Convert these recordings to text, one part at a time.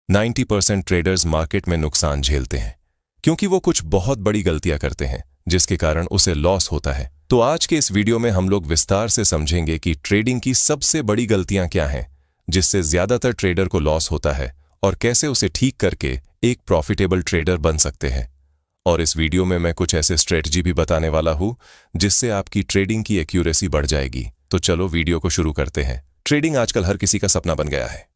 90% traders market में नुकसान झेलते हैं क्योंकि वो कुछ बहुत बड़ी गलतियां करते हैं जिसके कारण उसे लॉस होता है। तो आज के इस वीडियो में हम लोग विस्तार से समझेंगे कि ट्रेडिंग की सबसे बड़ी गलतियां क्या हैं जिससे ज्यादातर ट्रेडर को लॉस होता है और कैसे उसे ठीक करके एक प्रॉफिटेबल ट्रेडर बन सकते हैं। और इस वीडियो में मैं कुछ ऐसे स्ट्रेटजी भी बताने वाला हूं जिससे आपकी ट्रेडिंग की एक्यूरेसी बढ़ जाएगी। तो चलो वीडियो को शुरू करते हैं। ट्रेडिंग आजकल हर किसी का सपना बन गया है।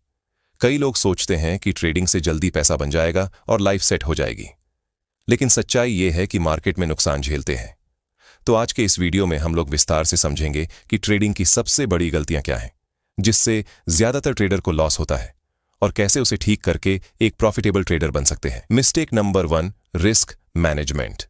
कई लोग सोचते हैं कि ट्रेडिंग से जल्दी पैसा बन जाएगा और लाइफ सेट हो जाएगी, लेकिन सच्चाई ये है कि मार्केट में नुकसान झेलते हैं। तो आज के इस वीडियो में हम लोग विस्तार से समझेंगे कि ट्रेडिंग की सबसे बड़ी गलतियां क्या हैं जिससे ज्यादातर ट्रेडर को लॉस होता है और कैसे उसे ठीक करके एक प्रॉफिटेबल ट्रेडर बन सकते हैं। Mistake number 1, risk management.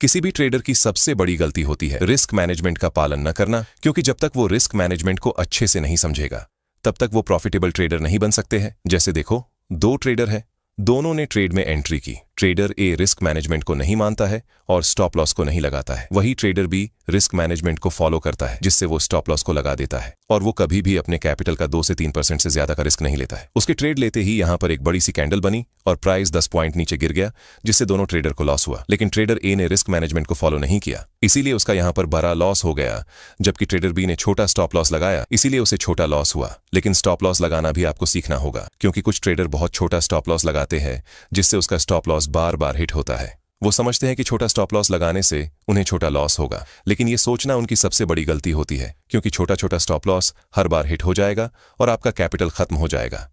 किसी भी ट्रेडर की सबसे बड़ी गलती होती है रिस्क मैनेजमेंट का पालन न करना, क्योंकि जब तक वो रिस्क मैनेजमेंट को अच्छे से नहीं समझेगा तब तक वो प्रॉफिटेबल ट्रेडर नहीं बन सकते हैं। जैसे देखो, 2 ट्रेडर हैं, दोनों ने ट्रेड में एंट्री की। ट्रेडर ए रिस्क मैनेजमेंट को नहीं मानता है और स्टॉप लॉस को नहीं लगाता है। वही ट्रेडर बी रिस्क मैनेजमेंट को फॉलो करता है जिससे वो स्टॉप लॉस को लगा देता है और वो कभी भी अपने कैपिटल का 2 से 3% से ज्यादा का रिस्क नहीं लेता है। उसके ट्रेड लेते ही यहां पर एक बड़ी सी कैंडल बनी और प्राइस 10 पॉइंट नीचे गिर गया जिससे दोनों ट्रेडर को लॉस हुआ। लेकिन ट्रेडर ए ने रिस्क मैनेजमेंट को फॉलो नहीं किया, इसीलिए उसका यहां पर बड़ा लॉस हो गया। जबकि ट्रेडर बी ने छोटा स्टॉप लॉस लगाया, इसीलिए उसे छोटा लॉस हुआ। लेकिन स्टॉप लॉस लगाना भी आपको सीखना होगा, क्योंकि कुछ ट्रेडर बहुत छोटा स्टॉप लॉस लगाते हैं जिससे उसका स्टॉप लॉस बार बार हिट होता है। वो समझते हैं कि छोटा स्टॉप लॉस लगाने से उन्हें छोटा लॉस होगा, लेकिन ये सोचना उनकी सबसे बड़ी गलती होती है, क्योंकि छोटा छोटा स्टॉप लॉस हर बार हिट हो जाएगा और आपका कैपिटल खत्म हो जाएगा।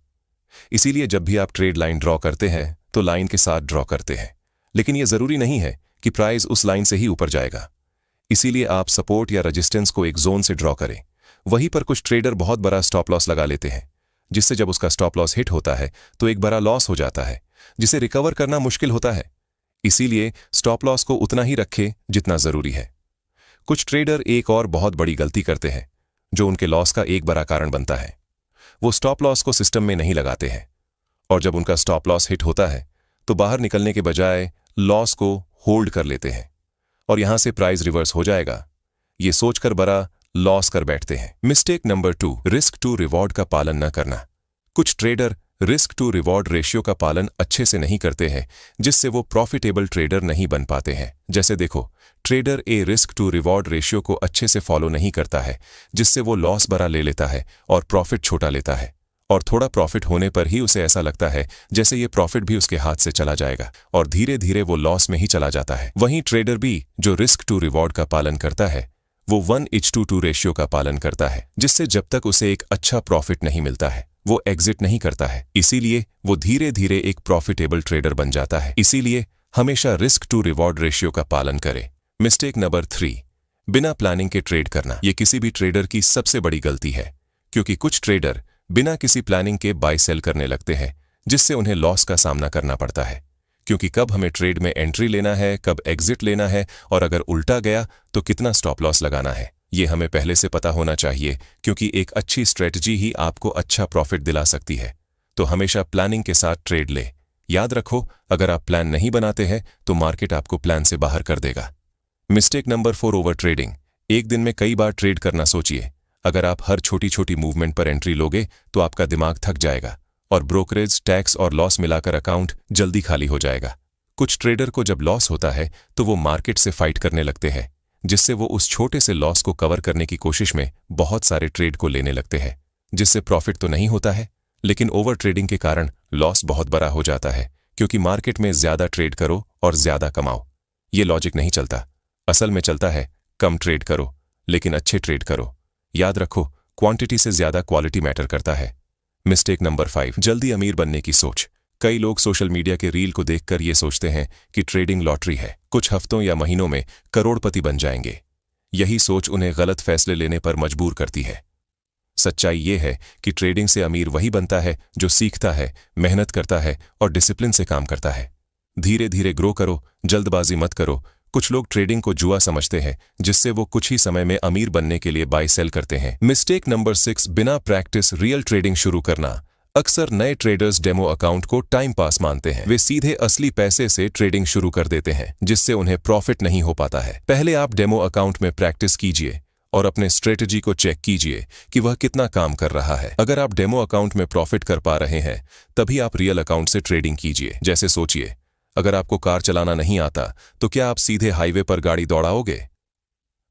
इसीलिए जब भी आप ट्रेड लाइन ड्रॉ करते हैं तो लाइन के साथ ड्रॉ करते हैं, लेकिन यह जरूरी नहीं है कि प्राइस उस लाइन से ही ऊपर जाएगा। इसीलिए आप सपोर्ट या रेजिस्टेंस को एक जोन से ड्रॉ करें। वहीं पर कुछ ट्रेडर बहुत बड़ा स्टॉप लॉस लगा लेते हैं, जिससे जब उसका स्टॉप लॉस हिट होता है तो एक बड़ा लॉस हो जाता है जिसे रिकवर करना मुश्किल होता है। इसीलिए स्टॉप लॉस को उतना ही रखें जितना जरूरी है। कुछ ट्रेडर एक और बहुत बड़ी गलती करते हैं जो उनके लॉस का एक बड़ा कारण बनता है। वो स्टॉप लॉस को सिस्टम में नहीं लगाते हैं और जब उनका स्टॉप लॉस हिट होता है तो बाहर निकलने के बजाय लॉस को होल्ड कर लेते हैं और यहां से प्राइस रिवर्स हो जाएगा, ये सोचकर बड़ा लॉस कर बैठते हैं। Mistake number 2, risk to reward का पालन न करना। कुछ trader risk to reward ratio का पालन अच्छे से नहीं करते हैं जिससे वो प्रॉफिटेबल ट्रेडर नहीं बन पाते हैं। जैसे देखो, trader a risk to reward ratio को अच्छे से फॉलो नहीं करता है जिससे वो लॉस बड़ा ले लेता है और प्रॉफिट छोटा लेता है, और थोड़ा प्रॉफिट होने पर ही उसे ऐसा लगता है जैसे ये प्रॉफिट भी उसके हाथ से चला जाएगा और धीरे धीरे वो लॉस में ही चला जाता है। वहीं ट्रेडर बी जो रिस्क टू रिवॉर्ड का पालन करता है वो 1:2 रेशियो का पालन करता है, जिससे जब तक उसे एक अच्छा प्रॉफिट नहीं मिलता है वो एग्जिट नहीं करता है। इसीलिए वो धीरे धीरे एक प्रॉफिटेबल ट्रेडर बन जाता है। इसीलिए हमेशा रिस्क टू रिवॉर्ड रेशियो का पालन करें। मिस्टेक नंबर 3, बिना प्लानिंग के ट्रेड करना। ये किसी भी ट्रेडर की सबसे बड़ी गलती है, क्योंकि कुछ ट्रेडर बिना किसी प्लानिंग के बाय सेल करने लगते हैं जिससे उन्हें लॉस का सामना करना पड़ता है, क्योंकि कब हमें ट्रेड में एंट्री लेना है, कब एग्जिट लेना है और अगर उल्टा गया तो कितना स्टॉप लॉस लगाना है, ये हमें पहले से पता होना चाहिए, क्योंकि एक अच्छी स्ट्रेटजी ही आपको अच्छा प्रॉफिट दिला सकती है। तो हमेशा प्लानिंग के साथ ट्रेड ले। याद रखो, अगर आप प्लान नहीं बनाते हैं तो मार्केट आपको प्लान से बाहर कर देगा। Mistake number 4, over trading. एक दिन में कई बार ट्रेड करना सोचिए। अगर आप हर छोटी छोटी मूवमेंट पर एंट्री लोगे तो आपका दिमाग थक जाएगा और ब्रोकरेज, टैक्स और लॉस मिलाकर अकाउंट जल्दी खाली हो जाएगा। कुछ ट्रेडर को जब लॉस होता है तो वो मार्केट से फाइट करने लगते हैं, जिससे वो उस छोटे से लॉस को कवर करने की कोशिश में बहुत सारे ट्रेड को लेने लगते हैं, जिससे प्रॉफिट तो नहीं होता है, लेकिन ओवर ट्रेडिंग के कारण लॉस बहुत बड़ा हो जाता है, क्योंकि मार्केट में ज्यादा ट्रेड करो और ज्यादा कमाओ। ये लॉजिक नहीं चलता। असल में चलता है कम ट्रेड करो लेकिन अच्छे ट्रेड करो। याद रखो, क्वांटिटी से ज्यादा क्वालिटी मैटर करता है। मिस्टेक नंबर 5, जल्दी अमीर बनने की सोच। कई लोग सोशल मीडिया के रील को देखकर ये सोचते हैं कि ट्रेडिंग लॉटरी है, कुछ हफ्तों या महीनों में करोड़पति बन जाएंगे। यही सोच उन्हें गलत फैसले लेने पर मजबूर करती है। सच्चाई ये है कि ट्रेडिंग से अमीर वही बनता है जो सीखता है, मेहनत करता है और डिसिप्लिन से काम करता है। धीरे धीरे ग्रो करो, जल्दबाजी मत करो। कुछ लोग ट्रेडिंग को जुआ समझते हैं, जिससे वो कुछ ही समय में अमीर बनने के लिए बाय सेल करते हैं। मिस्टेक नंबर 6, बिना प्रैक्टिस रियल ट्रेडिंग शुरू करना। अक्सर नए ट्रेडर्स डेमो अकाउंट को टाइम पास मानते हैं। वे सीधे असली पैसे से ट्रेडिंग शुरू कर देते हैं, जिससे उन्हें प्रॉफिट नहीं हो पाता है। पहले आप डेमो अकाउंट में प्रैक्टिस कीजिए और अपने स्ट्रेटजी को चेक कीजिए कि वह कितना काम कर रहा है। अगर आप डेमो अकाउंट में प्रॉफिट कर पा रहे हैं तभी आप रियल अकाउंट से ट्रेडिंग कीजिए। जैसे सोचिए, अगर आपको कार चलाना नहीं आता तो क्या आप सीधे हाईवे पर गाड़ी दौड़ाओगे?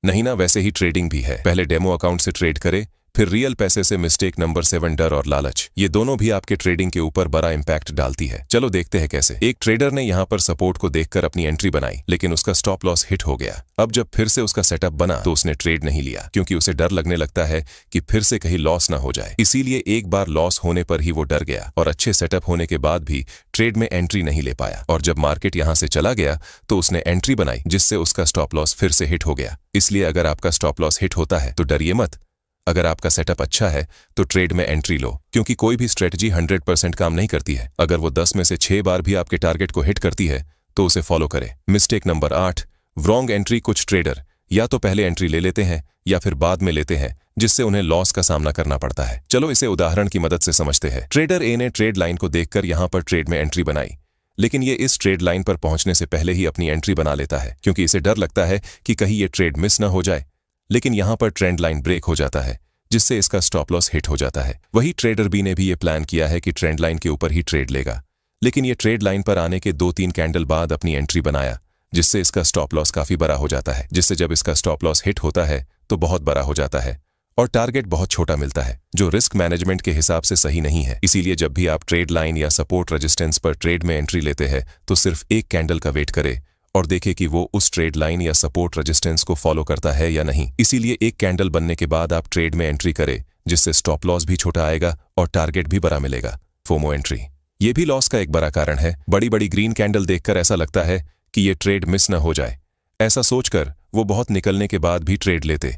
नहीं ना। वैसे ही ट्रेडिंग भी है, पहले डेमो अकाउंट से ट्रेड करें, फिर रियल पैसे से। मिस्टेक नंबर 7, डर और लालच, ये दोनों भी आपके ट्रेडिंग के ऊपर बड़ा इंपैक्ट डालती है। चलो देखते हैं कैसे। एक ट्रेडर ने यहाँ पर सपोर्ट को देखकर अपनी एंट्री बनाई, लेकिन उसका स्टॉप लॉस हिट हो गया। अब जब फिर से उसका सेटअप बना तो उसने ट्रेड नहीं लिया, क्योंकि उसे डर लगने लगता है कि फिर से कहीं लॉस ना हो जाए। इसीलिए एक बार लॉस होने पर ही वो डर गया और अच्छे सेटअप होने के बाद भी ट्रेड में एंट्री नहीं ले पाया। और जब मार्केट यहाँ से चला गया तो उसने एंट्री बनाई, जिससे उसका स्टॉप लॉस फिर से हिट हो गया। इसलिए अगर आपका स्टॉप लॉस हिट होता है तो डरिए मत। अगर आपका सेटअप अच्छा है तो ट्रेड में एंट्री लो, क्योंकि कोई भी स्ट्रेटजी 100% काम नहीं करती है। अगर वो 10 में से 6 बार भी आपके टारगेट को हिट करती है तो उसे फॉलो करें। Mistake number 8, wrong entry. कुछ ट्रेडर या तो पहले एंट्री ले लेते हैं या फिर बाद में लेते हैं, जिससे उन्हें लॉस का सामना करना पड़ता है। चलो इसे उदाहरण की मदद से समझते हैं। ट्रेडर ए ने ट्रेड लाइन को देखकर यहाँ पर ट्रेड में एंट्री बनाई, लेकिन ये इस ट्रेड लाइन पर पहुंचने से पहले ही अपनी एंट्री बना लेता है, क्योंकि इसे डर लगता है कि कहीं ये ट्रेड मिस न हो जाए। लेकिन यहाँ पर ट्रेंड लाइन ब्रेक हो जाता है, जिससे इसका स्टॉप लॉस हिट हो जाता है। वही ट्रेडर बी ने भी ये प्लान किया है कि ट्रेंड लाइन के ऊपर ही ट्रेड लेगा, लेकिन ये ट्रेड लाइन पर आने के 2-3 कैंडल बाद अपनी एंट्री बनाया, जिससे इसका स्टॉप लॉस काफी बड़ा हो जाता है। जिससे जब इसका स्टॉप लॉस हिट होता है तो बहुत बड़ा हो जाता है और टारगेट बहुत छोटा मिलता है, जो रिस्क मैनेजमेंट के हिसाब से सही नहीं है। इसीलिए जब भी आप ट्रेड लाइन या सपोर्ट रेजिस्टेंस पर ट्रेड में एंट्री लेते हैं तो सिर्फ एक कैंडल का वेट करें और देखें कि वो उस ट्रेड लाइन या सपोर्ट रेजिस्टेंस को फॉलो करता है या नहीं। इसीलिए एक कैंडल बनने के बाद आप ट्रेड में एंट्री करें, जिससे स्टॉप लॉस भी छोटा आएगा और टारगेट भी बड़ा मिलेगा। फोमो एंट्री, ये भी लॉस का एक बड़ा कारण है। बड़ी बड़ी ग्रीन कैंडल देखकर ऐसा लगता है कि ये ट्रेड मिस न हो जाए, ऐसा सोचकर वो बहुत निकलने के बाद भी ट्रेड लेते।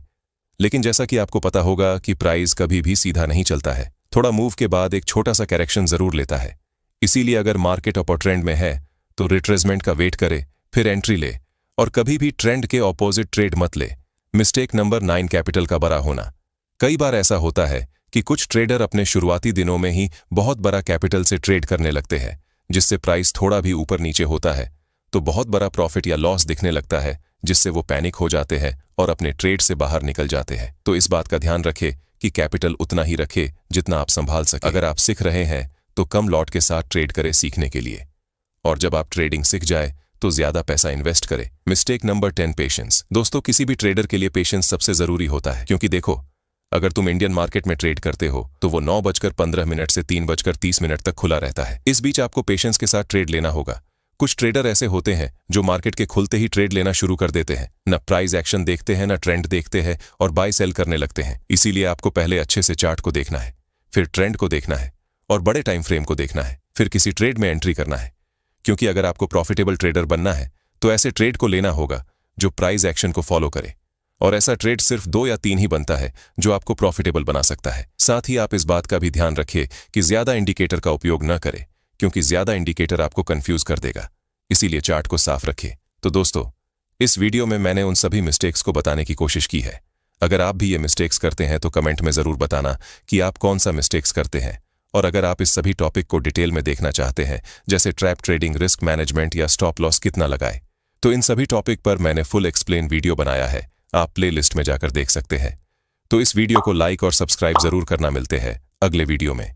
लेकिन जैसा कि आपको पता होगा कि प्राइस कभी भी सीधा नहीं चलता है, थोड़ा मूव के बाद एक छोटा सा करेक्शन जरूर लेता है। इसीलिए अगर मार्केट अपर ट्रेंड में है तो रिट्रेसमेंट का वेट करे, फिर एंट्री ले, और कभी भी ट्रेंड के ऑपोजिट ट्रेड मत ले। मिस्टेक नंबर 9, कैपिटल का बड़ा होना। कई बार ऐसा होता है कि कुछ ट्रेडर अपने शुरुआती दिनों में ही बहुत बड़ा कैपिटल से ट्रेड करने लगते हैं, जिससे प्राइस थोड़ा भी ऊपर नीचे होता है तो बहुत बड़ा प्रॉफिट या लॉस दिखने लगता है, जिससे वो पैनिक हो जाते हैं और अपने ट्रेड से बाहर निकल जाते हैं। तो इस बात का ध्यान रखें कि कैपिटल उतना ही रखें जितना आप संभाल सकें। अगर आप सीख रहे हैं तो कम लॉट के साथ ट्रेड करें सीखने के लिए, और जब आप ट्रेडिंग सीख जाए तो ज्यादा पैसा इन्वेस्ट करें। Mistake number 10, patience. दोस्तों, किसी भी ट्रेडर के लिए पेशेंस सबसे जरूरी होता है, क्योंकि देखो, अगर तुम इंडियन मार्केट में ट्रेड करते हो तो वो 9:15 से 3:30 तक खुला रहता है। इस बीच आपको पेशेंस के साथ ट्रेड लेना होगा। कुछ ट्रेडर ऐसे होते हैं जो मार्केट के खुलते ही ट्रेड लेना शुरू कर देते हैं, न प्राइस एक्शन देखते हैं न ट्रेंड देखते हैं, और बाय सेल करने लगते हैं। इसीलिए आपको पहले अच्छे से चार्ट को देखना है, फिर ट्रेंड को देखना है और बड़े टाइम फ्रेम को देखना है, फिर किसी ट्रेड में एंट्री करना है। क्योंकि अगर आपको प्रॉफिटेबल ट्रेडर बनना है तो ऐसे ट्रेड को लेना होगा जो प्राइस एक्शन को फॉलो करे, और ऐसा ट्रेड सिर्फ 2 या 3 ही बनता है जो आपको प्रॉफिटेबल बना सकता है। साथ ही आप इस बात का भी ध्यान रखिए कि ज्यादा इंडिकेटर का उपयोग न करें, क्योंकि ज्यादा इंडिकेटर आपको कंफ्यूज कर देगा। इसीलिए चार्ट को साफ रखिए। तो दोस्तों, इस वीडियो में मैंने उन सभी मिस्टेक्स को बताने की कोशिश की है। अगर आप भी ये मिस्टेक्स करते हैं तो कमेंट में जरूर बताना कि आप कौन सा मिस्टेक्स करते हैं। और अगर आप इस सभी टॉपिक को डिटेल में देखना चाहते हैं, जैसे ट्रैप ट्रेडिंग, रिस्क मैनेजमेंट या स्टॉप लॉस कितना लगाए, तो इन सभी टॉपिक पर मैंने फुल एक्सप्लेन वीडियो बनाया है, आप प्लेलिस्ट में जाकर देख सकते हैं। तो इस वीडियो को लाइक और सब्सक्राइब जरूर करना। मिलते हैं अगले वीडियो में।